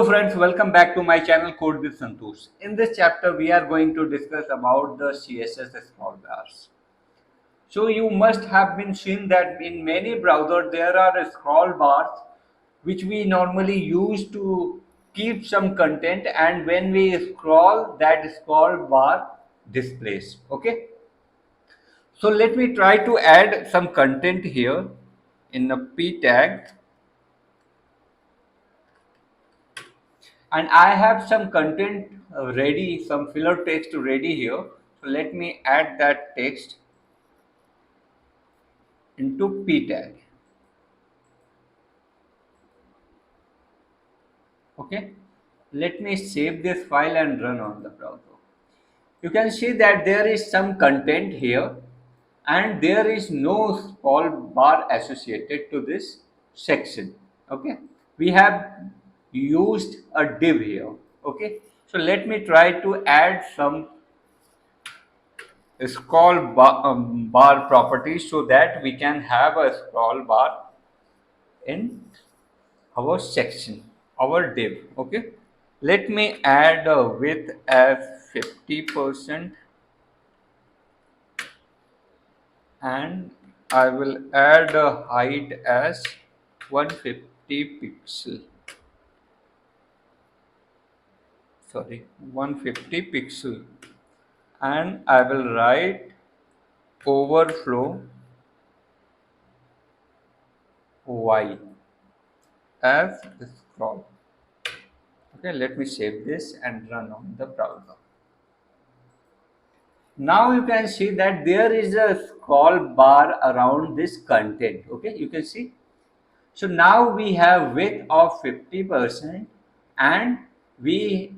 Hello friends, welcome back to my channel Code with Santosh. In this chapter, we are going to discuss about the CSS scrollbars. So you must have been seen that in many browsers there are scroll bars which we normally use to keep some content, and when we scroll, that scroll bar displays. Okay. So let me try to add some content here in a p tag, and I have some content ready, some filler text ready here. So let me add that text into p tag. Okay, let me save this file and run on the browser. You can see that there is some content here and there is no scroll bar associated to this section. Okay, we have used a div here. Okay, so let me try to add some bar properties so that we can have a scroll bar in our section, our div. Okay, let me add a width as 50% and I will add a height as 150 pixel. Sorry, 150 pixel, and I will write overflow y as scroll. Okay, let me save this and run on the browser. Now you can see that there is a scroll bar around this content. Okay, you can see. So now we have width of 50% and we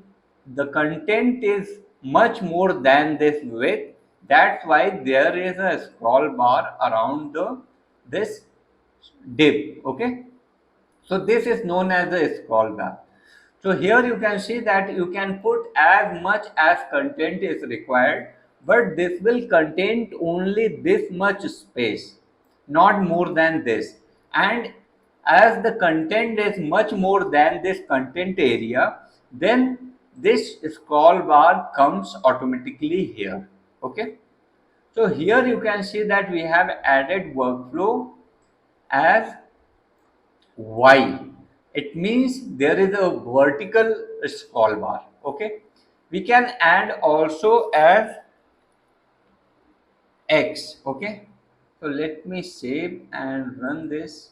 the content is much more than this width. That's why there is a scroll bar around the this div. Okay. So this is known as a scroll bar. So here you can see that you can put as much as content is required, but this will contain only this much space, not more than this. And as the content is much more than this content area, then this scroll bar comes automatically here. Okay. So here you can see that we have added workflow as Y. It means there is a vertical scroll bar. Okay. We can add also as X. Okay. So let me save and run this.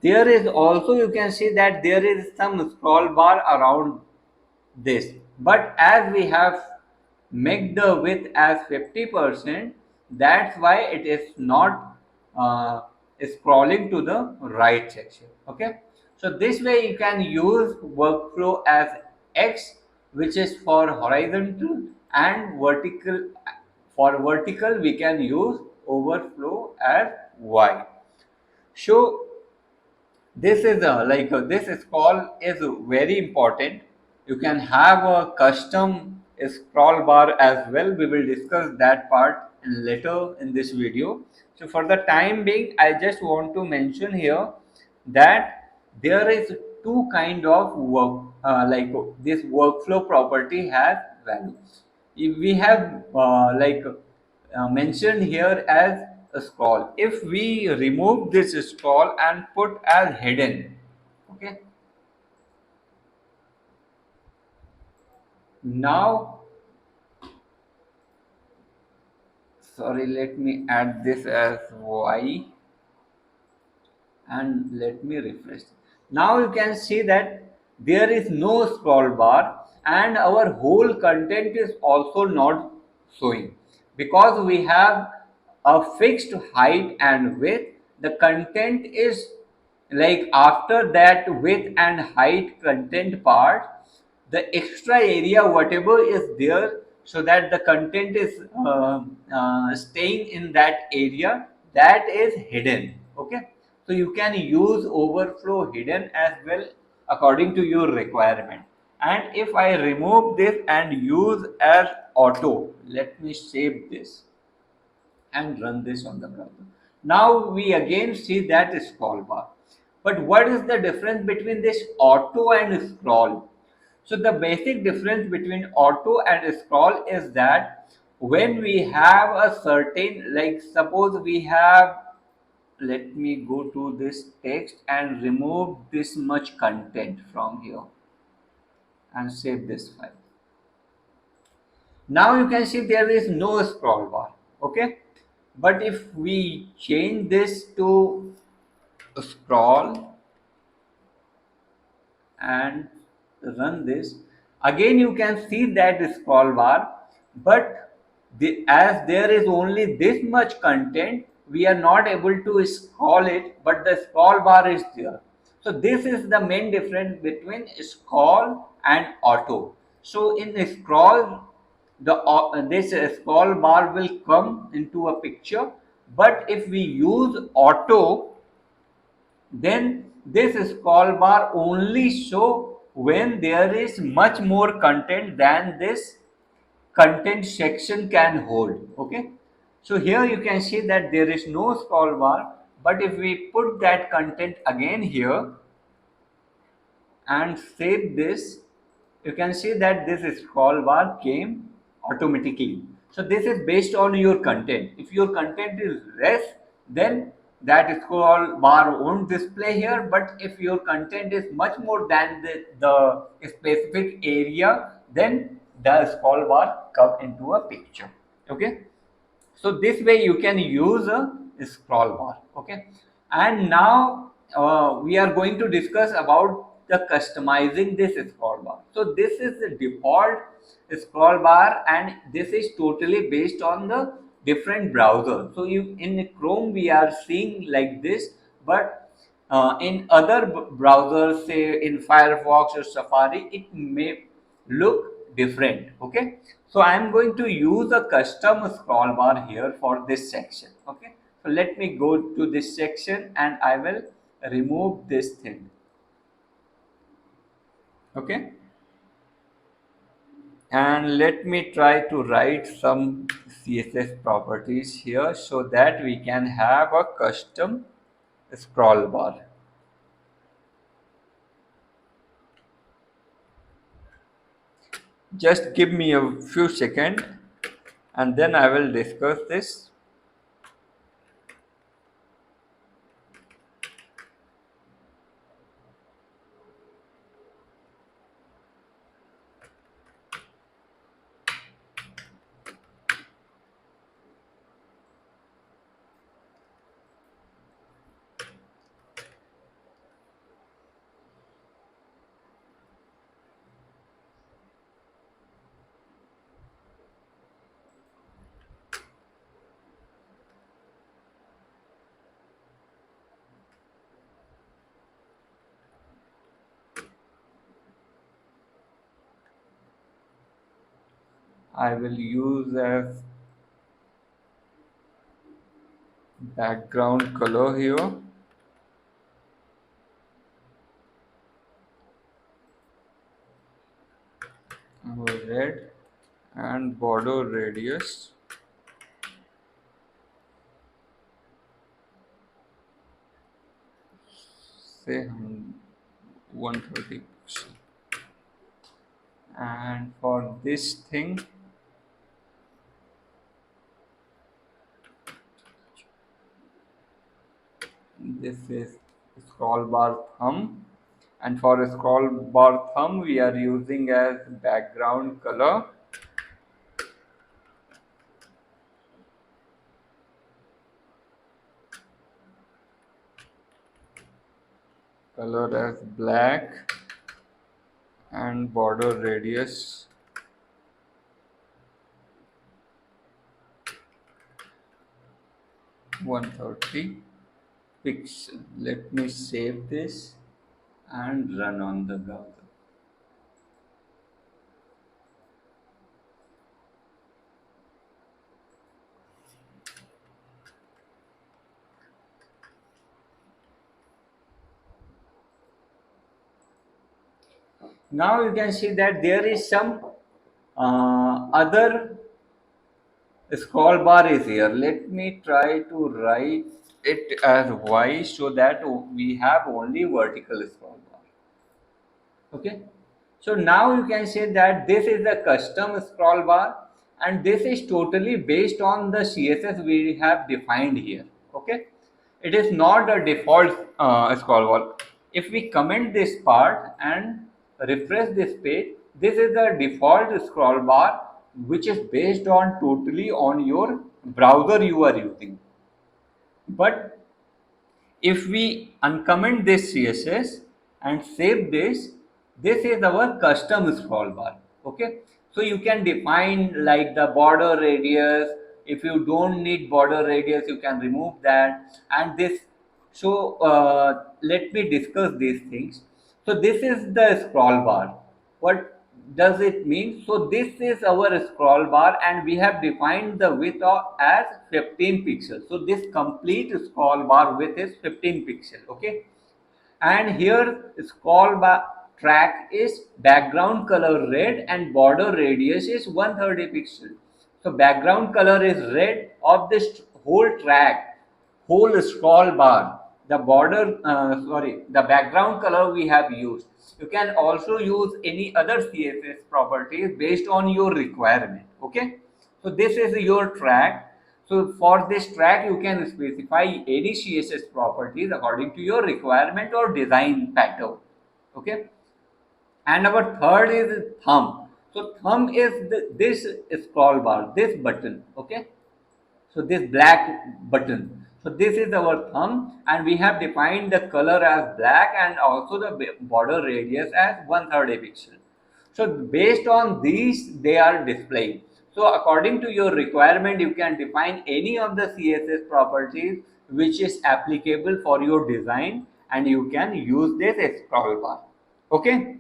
There is also, you can see that there is some scroll bar around this, but as we have make the width as 50%, that's why it is not scrolling to the right section. Okay, so this way you can use workflow as X, which is for horizontal, and vertical. For vertical we can use overflow as Y. So this is this scroll is very important. You can have a custom scroll bar as well. We will discuss that part later in this video. So for the time being, I just want to mention here that there is two kind of work, this workflow property has value. If we have mentioned here as a scroll, if we remove this scroll and put as hidden, okay, now sorry, let me add this as y and let me refresh. Now you can see that there is no scroll bar and our whole content is also not showing because we have a fixed height and width. The content is like after that width and height content part, the extra area whatever is there, so that the content is staying in that area, that is hidden. Okay, so you can use overflow hidden as well according to your requirement. And if I remove this and use as auto, let me save this and run this on the browser. Now we again see that scroll bar. But what is the difference between this auto and scroll? So the basic difference between auto and scroll is that when we have a certain, like suppose we have, let me go to this text and remove this much content from here and save this file. Now you can see there is no scroll bar, okay? But if we change this to scroll and run this, again you can see that scroll bar, but as there is only this much content, we are not able to scroll it, but the scroll bar is there. So this is the main difference between scroll and auto. So in scroll, this scroll bar will come into a picture, but if we use auto, then this scroll bar only show when there is much more content than this content section can hold. Okay, so here you can see that there is no scroll bar, but if we put that content again here and save this, you can see that this scroll bar came automatically. So this is based on your content. If your content is less, then that scroll bar won't display here. But if your content is much more than the specific area, then the scroll bar come into a picture. Okay. So this way you can use a scroll bar. Okay, and now we are going to discuss about the customizing this scroll bar. So this is the default scroll bar, and this is totally based on the different browser. So you in Chrome we are seeing like this, but in other browsers, say in Firefox or Safari, it may look different. Okay, so I am going to use a custom scroll bar here for this section. Okay, so let me go to this section and I will remove this thing. Okay, and let me try to write some CSS properties here so that we can have a custom scroll bar. Just give me a few seconds and then I will discuss this. I will use as background color here, red, and border radius say 130 pixel. And for this thing, this is scroll bar thumb, and for a scroll bar thumb we are using as background color as black, and border radius 130 pixel. Let me save this and run on the browser. Now you can see that there is some other scroll bar is here. Let me try to write it as Y so that we have only vertical scroll bar. Okay, so now you can say that this is a custom scroll bar and this is totally based on the CSS we have defined here. Okay, it is not a default scroll bar. If we comment this part and refresh this page, this is the default scroll bar which is based on totally on your browser you are using. But if we uncomment this CSS and save this, this is our custom scroll bar. Okay, so you can define like the border radius. If you don't need border radius, you can remove that. And this, so let me discuss these things. So this is the scroll bar. What does it mean? So this is our scroll bar and we have defined the width as 15 pixels. So this complete scroll bar width is 15 pixels. Okay, and here scroll bar track is background color red and border radius is 130 pixel. So background color is red of this whole track, whole scroll bar. The border, the background color we have used. You can also use any other CSS properties based on your requirement. Okay, so this is your track. So for this track, you can specify any CSS properties according to your requirement or design pattern. Okay, and our third is thumb. So thumb is this scroll bar, this button. Okay, so this black button. So this is our thumb and we have defined the color as black and also the border radius as 130 pixel. So based on these they are displayed. So according to your requirement you can define any of the CSS properties which is applicable for your design and you can use this scroll bar. Okay.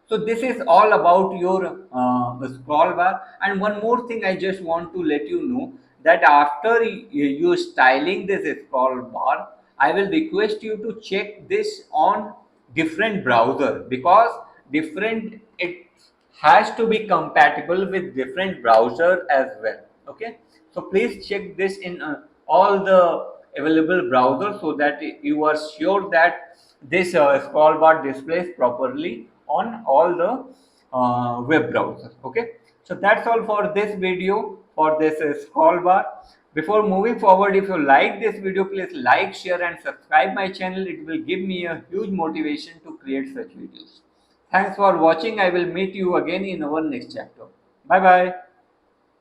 So this is all about your scroll bar. And one more thing I just want to let you know that after you styling this scroll bar, I will request you to check this on different browser because different it has to be compatible with different browser as well. Okay, so please check this in all the available browsers so that you are sure that this scroll bar displays properly on all the web browsers. Okay, so that's all for this video for this scroll bar. Before moving forward, if you like this video, please like, share and subscribe my channel. It will give me a huge motivation to create such videos. Thanks for watching. I will meet you again in our next chapter. Bye bye.